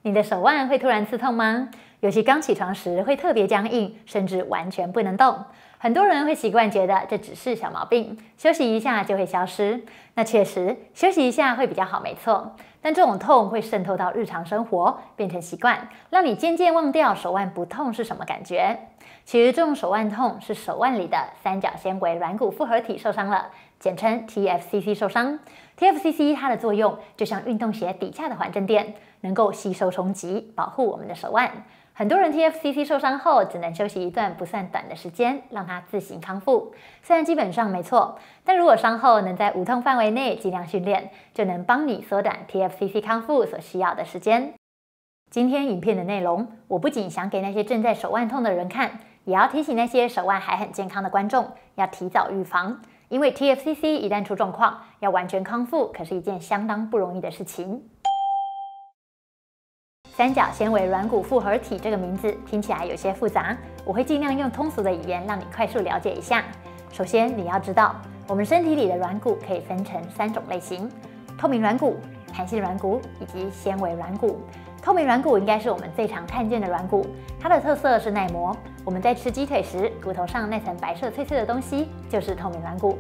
你的手腕会突然刺痛吗？尤其刚起床时会特别僵硬，甚至完全不能动。很多人会习惯觉得这只是小毛病，休息一下就会消失。那确实，休息一下会比较好，没错。但这种痛会渗透到日常生活，变成习惯，让你渐渐忘掉手腕不痛是什么感觉。其实这种手腕痛是手腕里的三角纤维软骨复合体受伤了，简称 TFCC 受伤。TFCC 它的作用就像运动鞋底下的缓震垫，能够吸收冲击，保护我们的手腕。很多人 TFCC 受伤后只能休息一段不算短的时间，让它自行康复。虽然基本上没错，但如果伤后能在无痛范围内尽量训练，就能帮你缩短 TFCC 康复所需要的时间。今天影片的内容，我不仅想给那些正在手腕痛的人看，也要提醒那些手腕还很健康的观众，要提早预防。因为 TFCC 一旦出状况，要完全康复可是一件相当不容易的事情。三角纤维软骨复合体这个名字听起来有些复杂，我会尽量用通俗的语言让你快速了解一下。首先，你要知道，我们身体里的软骨可以分成3种类型：透明软骨、弹性软骨以及纤维软骨。透明软骨应该是我们最常看见的软骨，它的特色是耐磨。我们在吃鸡腿时，骨头上那层白色脆脆的东西就是透明软骨。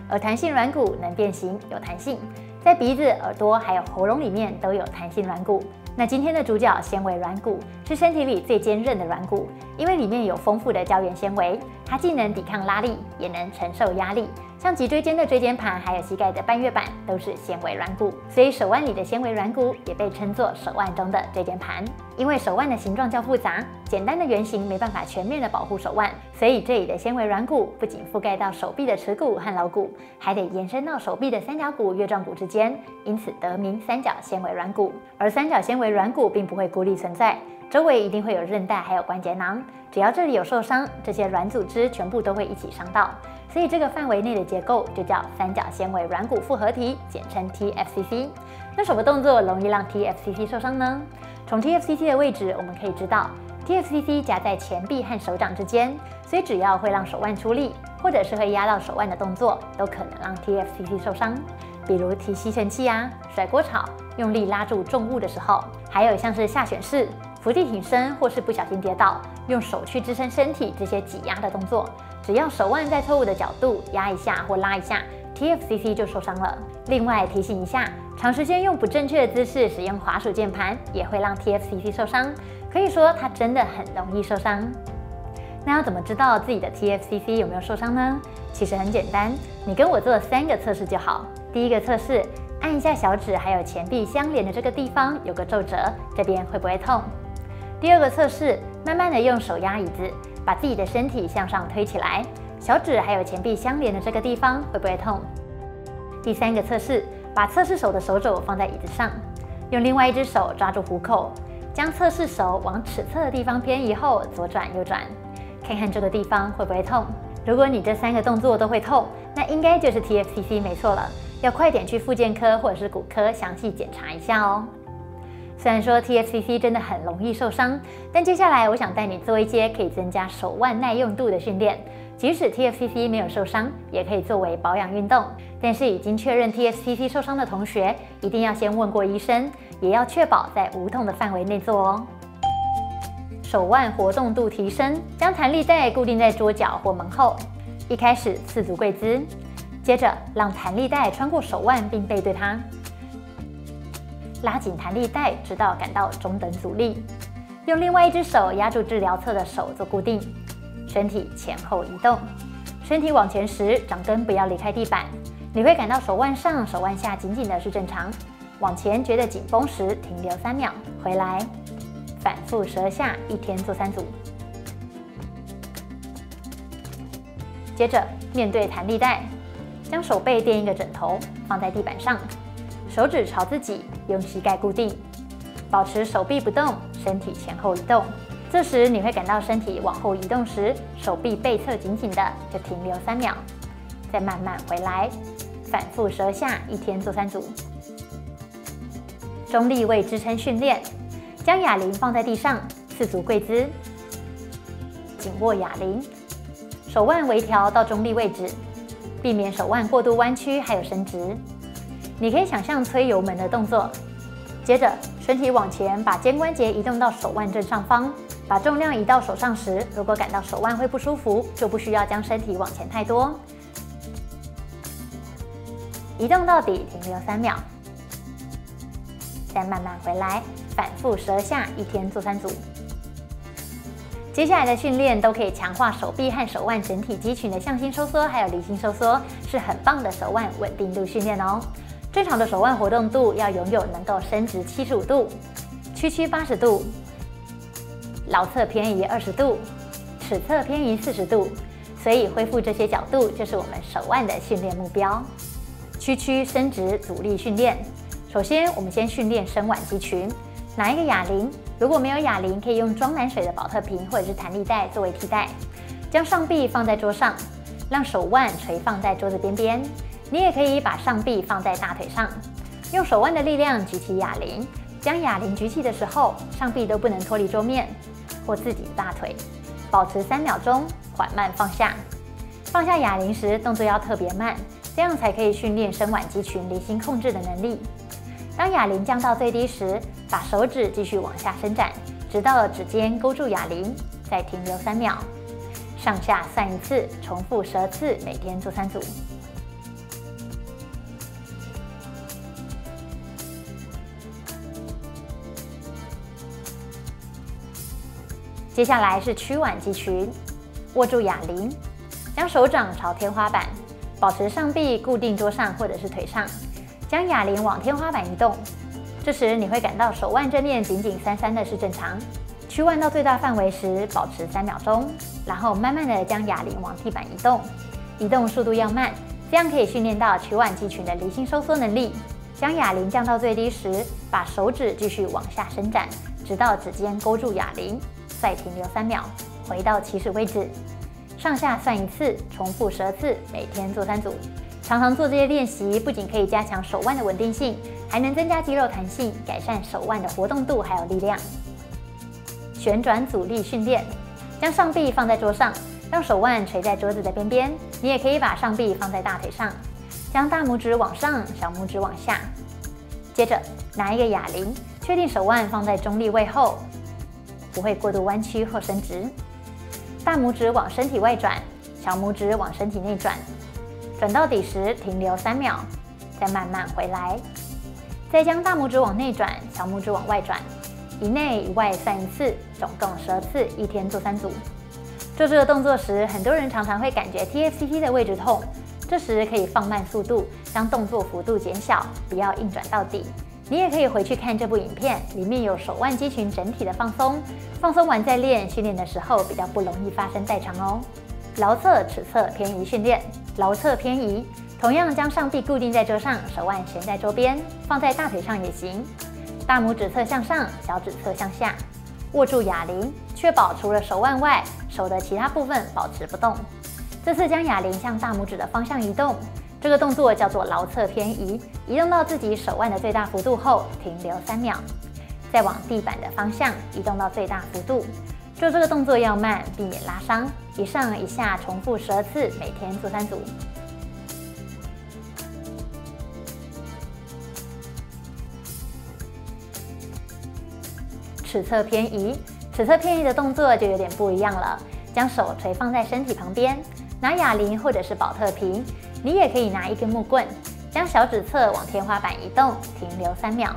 而弹性软骨能变形，有弹性，在鼻子、耳朵还有喉咙里面都有弹性软骨。那今天的主角纤维软骨是身体里最坚韧的软骨，因为里面有丰富的胶原纤维，它既能抵抗拉力，也能承受压力。像脊椎间的椎间盘，还有膝盖的半月板都是纤维软骨，所以手腕里的纤维软骨也被称作手腕中的椎间盘。因为手腕的形状较复杂，简单的圆形没办法全面的保护手腕，所以这里的纤维软骨不仅覆盖到手臂的尺骨和桡骨，还得延伸到手臂的三角骨、月状骨之间，因此得名三角纤维软骨。而三角纤维软骨并不会孤立存在，周围一定会有韧带还有关节囊，只要这里有受伤，这些软组织全部都会一起伤到。所以这个范围内的结构就叫三角纤维软骨复合体，简称 TFCC。那什么动作容易让 TFCC 受伤呢？从 TFCC 的位置我们可以知道 ，TFCC 夹在前臂和手掌之间，所以只要会让手腕出力，或者是会压到手腕的动作，都可能让 TFCC 受伤。比如提吸尘器啊、甩锅炒、用力拉住重物的时候，还有像是下犬式、伏地挺身或是不小心跌倒，用手去支撑身体这些挤压的动作，只要手腕在错误的角度压一下或拉一下 ，TFCC 就受伤了。另外提醒一下，长时间用不正确的姿势使用滑鼠键盘，也会让 TFCC 受伤。可以说它真的很容易受伤。那要怎么知道自己的 TFCC 有没有受伤呢？其实很简单，你跟我做3个测试就好。第一个测试，按一下小指还有前臂相连的这个地方有个皱褶，这边会不会痛？第二个测试，慢慢的用手压椅子，把自己的身体向上推起来，小指还有前臂相连的这个地方会不会痛？第3个测试，把测试手的手肘放在椅子上，用另外一只手抓住虎口，将测试手往尺侧的地方偏移后左转右转，看看这个地方会不会痛。如果你这3个动作都会痛，那应该就是 TFCC 没错了，要快点去复健科或者是骨科详细检查一下哦。虽然说 TFCC 真的很容易受伤，但接下来我想带你做一些可以增加手腕耐用度的训练。即使 TFCC 没有受伤，也可以作为保养运动。但是已经确认 TFCC 受伤的同学，一定要先问过医生，也要确保在无痛的范围内做哦。手腕活动度提升，将弹力带固定在桌角或门后。一开始4足跪姿，接着让弹力带穿过手腕并背对它，拉紧弹力带直到感到中等阻力，用另外一只手压住治疗侧的手做固定，身体前后移动。身体往前时，掌根不要离开地板，你会感到手腕上、手腕下紧紧的是正常。往前觉得紧绷时，停留3秒，回来，反复12下，一天做3组。接着面对弹力带，将手背垫一个枕头，放在地板上，手指朝自己，用膝盖固定，保持手臂不动，身体前后移动。这时你会感到身体往后移动时，手臂背侧紧紧的，就停留3秒，再慢慢回来，反复12下，一天做3组。中立位支撑训练，将哑铃放在地上，4足跪姿，紧握哑铃，手腕微调到中立位置，避免手腕过度弯曲还有伸直。你可以想象催油门的动作，接着身体往前，把肩关节移动到手腕正上方，把重量移到手上时，如果感到手腕会不舒服，就不需要将身体往前太多。移动到底，停留3秒，再慢慢回来，反复12下，1天做3组。接下来的训练都可以强化手臂和手腕整体肌群的向心收缩，还有离心收缩，是很棒的手腕稳定度训练哦。正常的手腕活动度要拥有能够伸直75度、屈曲80度、桡侧偏移20度、尺侧偏移40度，所以恢复这些角度就是我们手腕的训练目标。屈曲伸直阻力训练，首先我们先训练伸腕肌群，拿一个哑铃，如果没有哑铃，可以用装满水的保特瓶或者是弹力带作为替代，将上臂放在桌上，让手腕垂放在桌子边边。你也可以把上臂放在大腿上，用手腕的力量举起哑铃。将哑铃举起的时候，上臂都不能脱离桌面或自己的大腿，保持3秒钟，缓慢放下。放下哑铃时，动作要特别慢，这样才可以训练伸腕肌群离心控制的能力。当哑铃降到最低时，把手指继续往下伸展，直到指尖勾住哑铃，再停留3秒。上下算1次，重复12次，每天做3组。接下来是屈腕肌群，握住哑铃，将手掌朝天花板，保持上臂固定桌上或者是腿上，将哑铃往天花板移动。这时你会感到手腕正面紧紧三三的是正常。屈腕到最大范围时，保持3秒钟，然后慢慢的将哑铃往地板移动，移动速度要慢，这样可以训练到屈腕肌群的离心收缩能力。将哑铃降到最低时，把手指继续往下伸展，直到指尖勾住哑铃。再停留3秒，回到起始位置，上下算1次，重复12次，每天做3组。常常做这些练习，不仅可以加强手腕的稳定性，还能增加肌肉弹性，改善手腕的活动度还有力量。旋转阻力训练，将上臂放在桌上，让手腕垂在桌子的边边。你也可以把上臂放在大腿上，将大拇指往上，小拇指往下。接着拿一个哑铃，确定手腕放在中立位后，不会过度弯曲或伸直。大拇指往身体外转，小拇指往身体内转，转到底时停留3秒，再慢慢回来。再将大拇指往内转，小拇指往外转，以内以外算1次，总共12次，1天做3组。做这个动作时，很多人常常会感觉 TFCC 的位置痛，这时可以放慢速度，将动作幅度减小，不要硬转到底。你也可以回去看这部影片，里面有手腕肌群整体的放松，放松完再练，训练的时候比较不容易发生代偿哦。桡侧、尺侧偏移训练，桡侧偏移，同样将上臂固定在桌上，手腕悬在桌边，放在大腿上也行。大拇指侧向上，小指侧向下，握住哑铃，确保除了手腕外，手的其他部分保持不动。这次将哑铃向大拇指的方向移动。这个动作叫做桡侧偏移，移动到自己手腕的最大幅度后，停留3秒，再往地板的方向移动到最大幅度。做这个动作要慢，避免拉伤。一上一下重复12次，每天做3组。尺侧偏移，尺侧偏移的动作就有点不一样了。将手垂放在身体旁边，拿哑铃或者是保特瓶。你也可以拿一根木棍，将小指侧往天花板移动，停留3秒，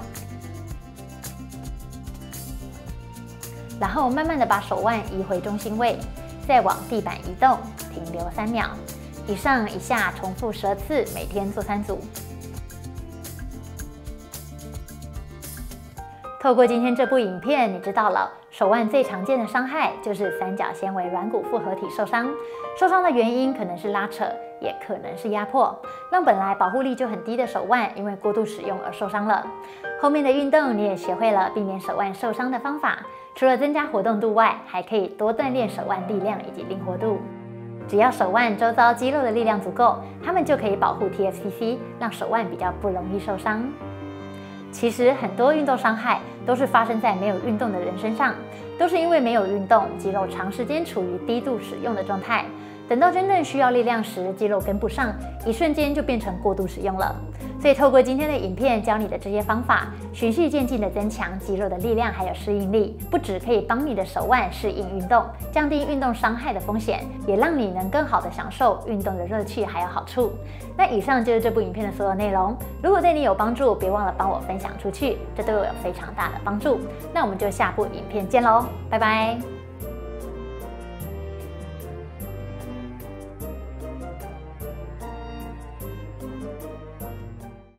然后慢慢的把手腕移回中心位，再往地板移动，停留3秒，一上一下重复12次，每天做3组。透过今天这部影片，你知道了手腕最常见的伤害就是三角纤维软骨复合体受伤。受伤的原因可能是拉扯，也可能是压迫，让本来保护力就很低的手腕因为过度使用而受伤了。后面的运动你也学会了避免手腕受伤的方法，除了增加活动度外，还可以多锻炼手腕力量以及灵活度。只要手腕周遭肌肉的力量足够，它们就可以保护 TFCC， 让手腕比较不容易受伤。其实很多运动伤害都是发生在没有运动的人身上，都是因为没有运动，肌肉长时间处于低度使用的状态，等到真正需要力量时，肌肉跟不上，一瞬间就变成过度使用了。所以透过今天的影片教你的这些方法，循序渐进的增强肌肉的力量还有适应力，不只可以帮你的手腕适应运动，降低运动伤害的风险，也让你能更好的享受运动的乐趣还有好处。那以上就是这部影片的所有内容，如果对你有帮助，别忘了帮我分享出去，这对我有非常大的帮助。那我们就下部影片见喽，拜拜。